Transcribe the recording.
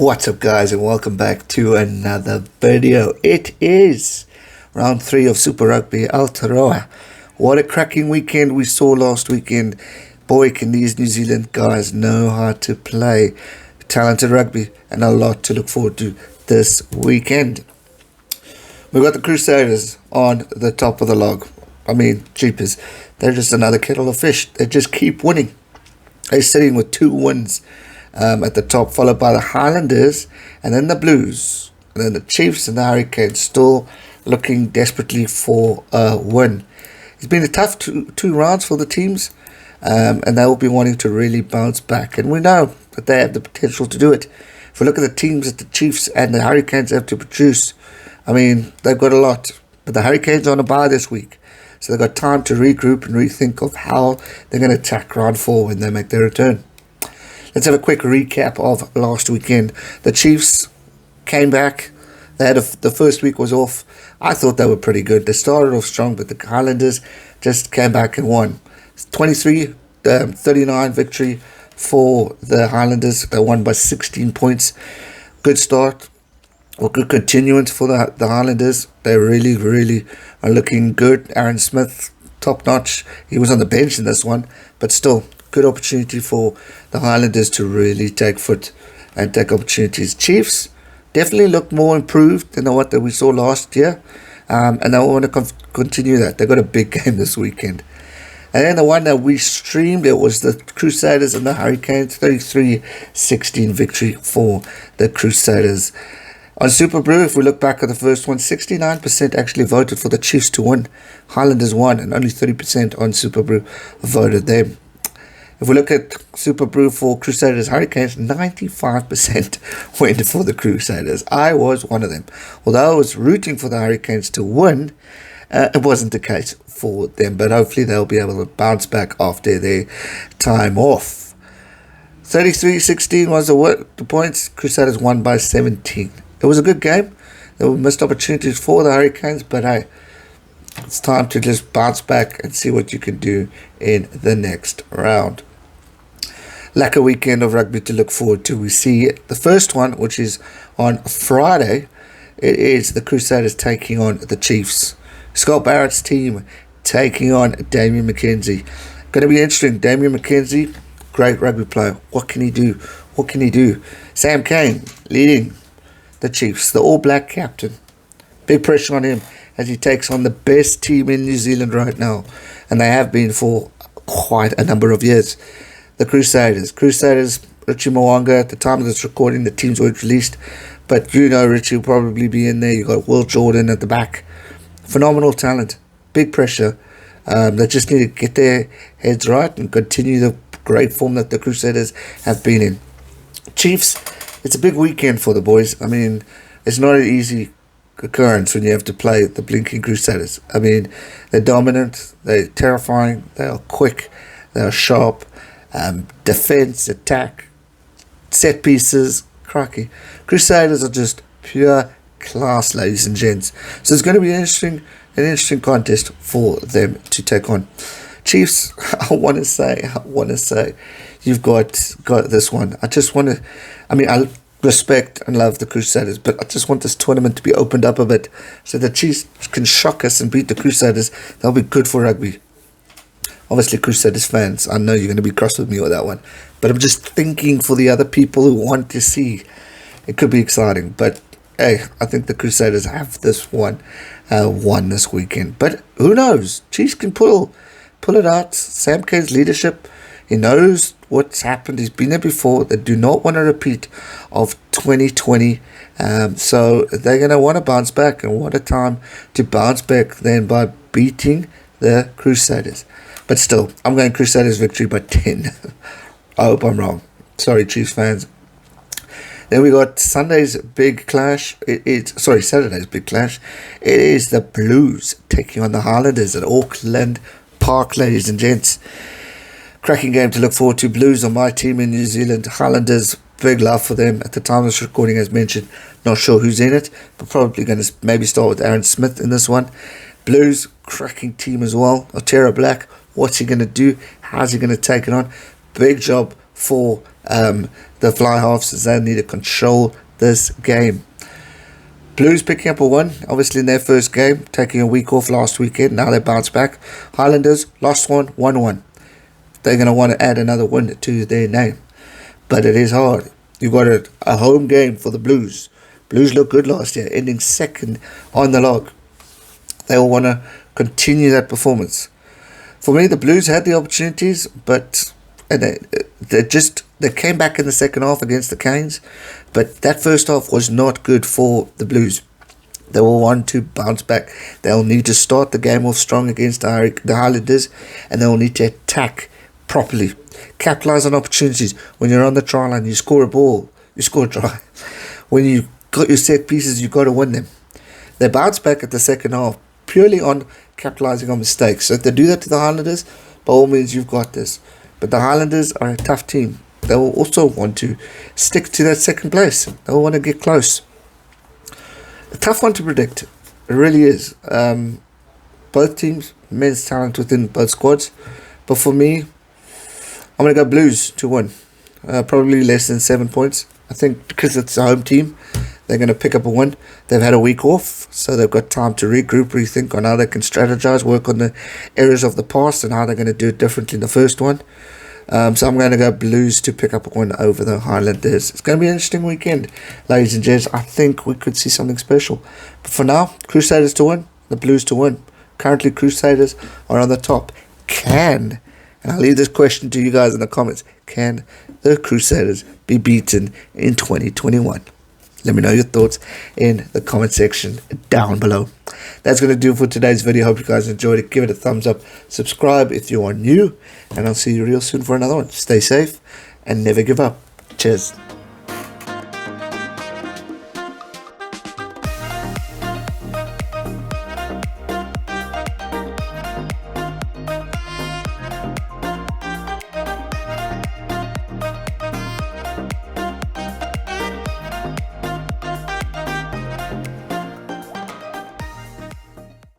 What's up, guys, and welcome back to another video. It is round 3 of Super Rugby Aotearoa. What a cracking weekend we saw last weekend. Boy, can these New Zealand guys know how to play talented rugby, and a lot to look forward to this weekend. We've got the Crusaders on the top of the log. I mean, jeepers, they're just another kettle of fish. They just keep winning. They're sitting with 2 wins at the top, followed by the Highlanders and then the Blues, and then the Chiefs and the Hurricanes still looking desperately for a win. It's been a tough two rounds for the teams, and they will be wanting to really bounce back, and we know that they have the potential to do it. If we look at the teams that the Chiefs and the Hurricanes have to produce, I mean, they've got a lot, but the Hurricanes are on a bye this week, so they've got time to regroup and rethink of how they're going to attack round 4 when they make their return. Let's have a quick recap of last weekend. The Chiefs came back. They had the first week was off. I thought they were pretty good. They started off strong, but the Highlanders just came back and won. 23-39 victory for the Highlanders. They won by 16 points. Good start, or good continuance for the Highlanders. They really are looking good. Aaron Smith, top notch. He was on the bench in this one, but still, good opportunity for the Highlanders to really take foot and take opportunities. Chiefs definitely look more improved than what we saw last year, and they want to continue that. They got a big game this weekend. And then the one that we streamed, it was the Crusaders and the Hurricanes. 33-16 victory for the Crusaders. On Super Brew, if we look back at the first one, 69% actually voted for the Chiefs to win. Highlanders won, and only 30% on Super Brew voted them. If we look at Super Brew for Crusaders Hurricanes, 95% went for the Crusaders. I was one of them. Although I was rooting for the Hurricanes to win, it wasn't the case for them. But hopefully they'll be able to bounce back after their time off. 33-16 was the points. Crusaders won by 17. It was a good game. There were missed opportunities for the Hurricanes, but hey, it's time to just bounce back and see what you can do in the next round. Like a weekend of rugby to look forward to. We see the first one, which is on Friday. It is the Crusaders taking on the Chiefs. Scott Barrett's team taking on Damian McKenzie. Going to be interesting. Damian McKenzie, great rugby player. What can he do? Sam Cane leading the Chiefs, the All Black captain. Big pressure on him as he takes on the best team in New Zealand right now, and they have been for quite a number of years. The Crusaders, Richie Mwanga, at the time of this recording, the teams weren't released, but you know Richie will probably be in there. You've got Will Jordan at the back. Phenomenal talent, big pressure. They just need to get their heads right and continue the great form that the Crusaders have been in. Chiefs, it's a big weekend for the boys. I mean, it's not an easy occurrence when you have to play the blinking Crusaders. I mean, they're dominant, they're terrifying, they are quick, they are sharp. Defense, attack, set pieces, crikey. Crusaders are just pure class, ladies and gents. So it's going to be an interesting contest for them to take on. Chiefs, I want to say, you've got this one. I respect and love the Crusaders, but I just want this tournament to be opened up a bit so the Chiefs can shock us and beat the Crusaders. That'll be good for rugby. Obviously, Crusaders fans, I know you're going to be cross with me with that one, but I'm just thinking for the other people who want to see. It could be exciting, but hey, I think the Crusaders have this one won this weekend. But who knows? Chiefs can pull it out. Sam Cane's leadership, he knows what's happened. He's been there before. They do not want a repeat of 2020. So they're going to want to bounce back. And what a time to bounce back then by beating the Crusaders. But still, I'm going Crusaders victory by 10. I hope I'm wrong. Sorry, Chiefs fans. Then we got Saturday's big clash. It is the Blues taking on the Highlanders at Auckland Park, ladies and gents. Cracking game to look forward to. Blues are my team in New Zealand. Highlanders, big love for them. At the time of this recording, as mentioned, not sure who's in it, but probably going to maybe start with Aaron Smith in this one. Blues, cracking team as well. Aotearoa Black, what's he going to do? How's he going to take it on? Big job for the fly halves, as they need to control this game. Blues picking up a win, obviously in their first game, taking a week off last weekend. Now they bounce back. Highlanders lost one, 1-1. They're going to want to add another win to their name, but it is hard. You've got a home game for the Blues. Blues looked good last year, ending second on the log. They will want to continue that performance. For me, the Blues had the opportunities, but they came back in the second half against the Canes, but that first half was not good for the Blues. They will want to bounce back. They'll need to start the game off strong against the Highlanders, and they'll need to attack properly. Capitalize on opportunities. When you're on the try line, you score a ball, you score a try. When you got your set pieces, you got to win them. They bounce back at the second half purely on capitalizing on mistakes. So if they do that to the Highlanders, by all means, you've got this. But the Highlanders are a tough team. They will also want to stick to that second place. They will want to get close. A tough one to predict. It really is. Both teams, immense talent within both squads. But for me, I'm going to go Blues to win. Probably less than 7 points. I think because it's a home team, they're going to pick up a win. They've had a week off, so they've got time to regroup, rethink on how they can strategize, work on the areas of the past and how they're going to do it differently in the first one. So I'm going to go Blues to pick up a win over the Highlanders. It's going to be an interesting weekend, ladies and gents. I think we could see something special. But for now, Crusaders to win, the Blues to win. Currently, Crusaders are on the top. And I'll leave this question to you guys in the comments. Can the Crusaders be beaten in 2021? Let me know your thoughts in the comment section down below. That's going to do it for today's video. Hope you guys enjoyed it. Give it a thumbs up. Subscribe if you are new. And I'll see you real soon for another one. Stay safe and never give up. Cheers.